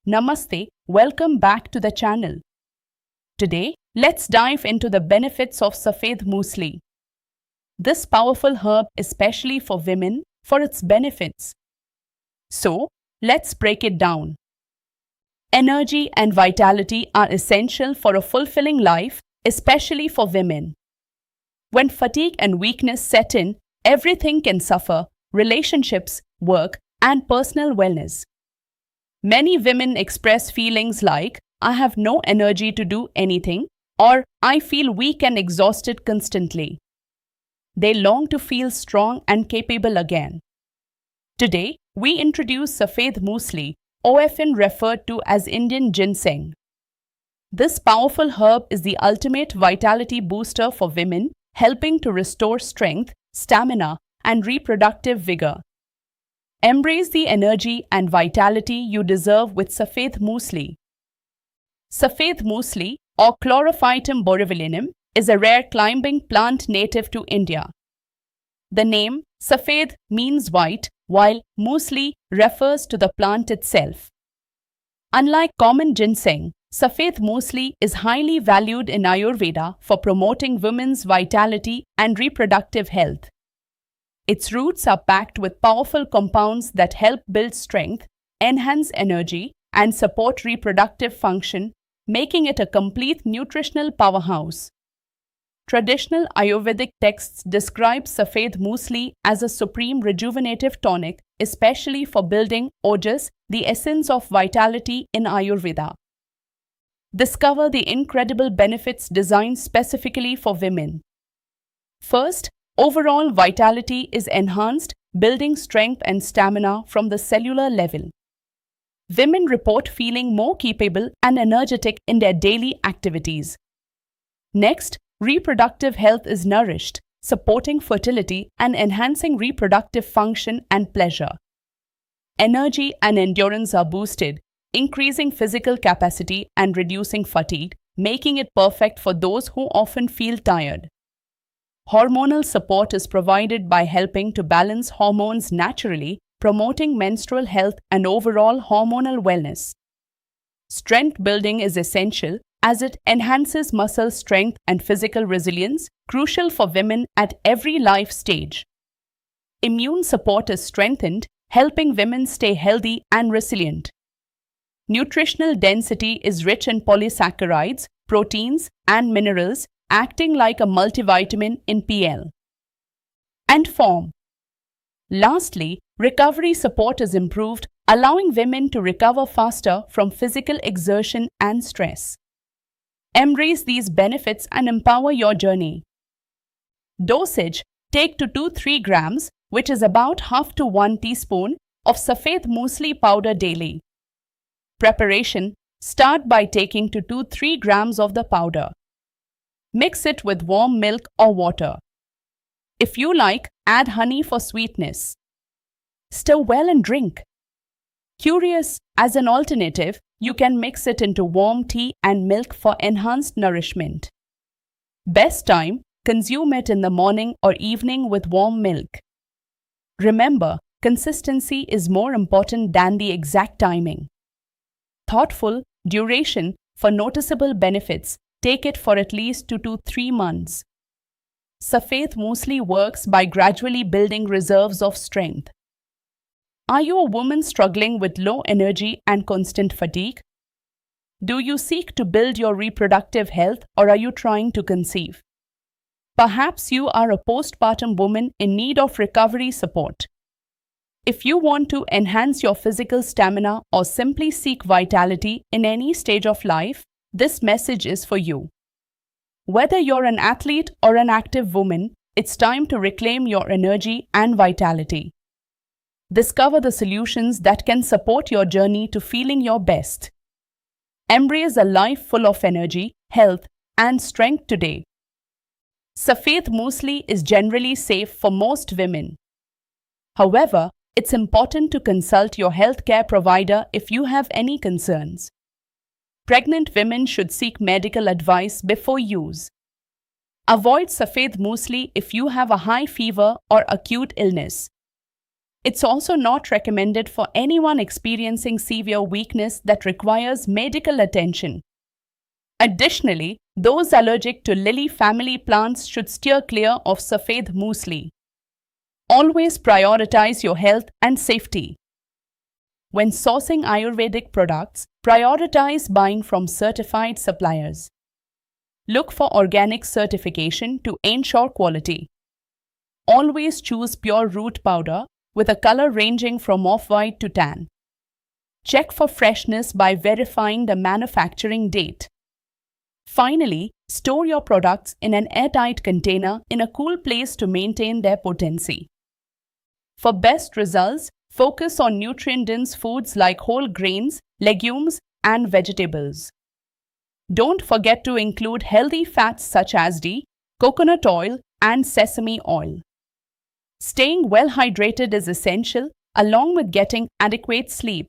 Namaste, welcome back to the channel. Today, let's dive into the benefits of Safed Muesli. This powerful herb is especially for women for its benefits. So, let's break it down. Energy and vitality are essential for a fulfilling life, especially for women. When fatigue and weakness set in, everything can suffer: relationships, work, and personal wellness. Many women express feelings like, "I have no energy to do anything," or "I feel weak and exhausted constantly." They long to feel strong and capable again. Today, we introduce Safed Muesli, often referred to as Indian ginseng. This powerful herb is the ultimate vitality booster for women, helping to restore strength, stamina, and reproductive vigor. Embrace the energy and vitality you deserve with Safed Muesli. Safed Muesli, or Chlorophytum borevillinum, is a rare climbing plant native to India. The name Safed means white, while Muesli refers to the plant itself. Unlike common ginseng, Safed Muesli is highly valued in Ayurveda for promoting women's vitality and reproductive health. Its roots are packed with powerful compounds that help build strength, enhance energy, and support reproductive function, making it a complete nutritional powerhouse. Traditional Ayurvedic texts describe Safed Muesli as a supreme rejuvenative tonic, especially for building ojas, the essence of vitality in Ayurveda. Discover the incredible benefits designed specifically for women. First, overall vitality is enhanced, building strength and stamina from the cellular level. Women report feeling more capable and energetic in their daily activities. Next, reproductive health is nourished, supporting fertility and enhancing reproductive function and pleasure. Energy and endurance are boosted, increasing physical capacity and reducing fatigue, making it perfect for those who often feel tired. Hormonal support is provided by helping to balance hormones naturally, promoting menstrual health and overall hormonal wellness. Strength building is essential as it enhances muscle strength and physical resilience, crucial for women at every life stage. Immune support is strengthened, helping women stay healthy and resilient. Nutritional density is rich in polysaccharides, proteins, and minerals, acting like a multivitamin in PL. And form. Lastly, recovery support is improved, allowing women to recover faster from physical exertion and stress. Embrace these benefits and empower your journey. Dosage: take 2 to 3 grams, which is about half to 1 teaspoon, of Safed Muesli powder daily. Preparation: start by taking 2 to 3 grams of the powder. Mix it with warm milk or water. If you like, add honey for sweetness. Stir well and drink. Curious, as an alternative, you can mix it into warm tea and milk for enhanced nourishment. Best time: consume it in the morning or evening with warm milk. Remember, consistency is more important than the exact timing. Thoughtful duration: for noticeable benefits, take it for at least 2 to 3 months. Safed Muesli works by gradually building reserves of strength. Are you a woman struggling with low energy and constant fatigue? Do you seek to build your reproductive health, or are you trying to conceive? Perhaps you are a postpartum woman in need of recovery support. If you want to enhance your physical stamina or simply seek vitality in any stage of life, this message is for you. Whether you're an athlete or an active woman, it's time to reclaim your energy and vitality. Discover the solutions that can support your journey to feeling your best. Embrace a life full of energy, health, and strength today. Safed Muesli is generally safe for most women. However, it's important to consult your healthcare provider if you have any concerns. Pregnant women should seek medical advice before use. Avoid Safed Muesli if you have a high fever or acute illness. It's also not recommended for anyone experiencing severe weakness that requires medical attention. Additionally, those allergic to lily family plants should steer clear of Safed Muesli. Always prioritize your health and safety. When sourcing Ayurvedic products, prioritize buying from certified suppliers. Look for organic certification to ensure quality. Always choose pure root powder with a color ranging from off-white to tan. Check for freshness by verifying the manufacturing date. Finally, store your products in an airtight container in a cool place to maintain their potency. For best results, focus on nutrient-dense foods like whole grains, legumes, and vegetables. Don't forget to include healthy fats such as coconut oil and sesame oil. Staying well hydrated is essential, along with getting adequate sleep.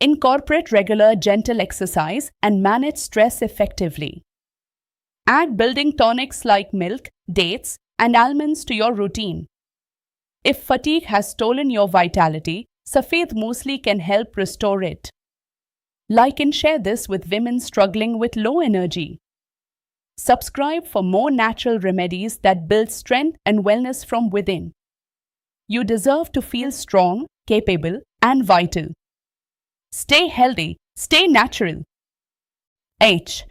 Incorporate regular gentle exercise and manage stress effectively. Add building tonics like milk, dates, and almonds to your routine. If fatigue has stolen your vitality, Safed Muesli can help restore it. Like and share this with women struggling with low energy. Subscribe for more natural remedies that build strength and wellness from within. You deserve to feel strong, capable, and vital. Stay healthy, stay natural. H.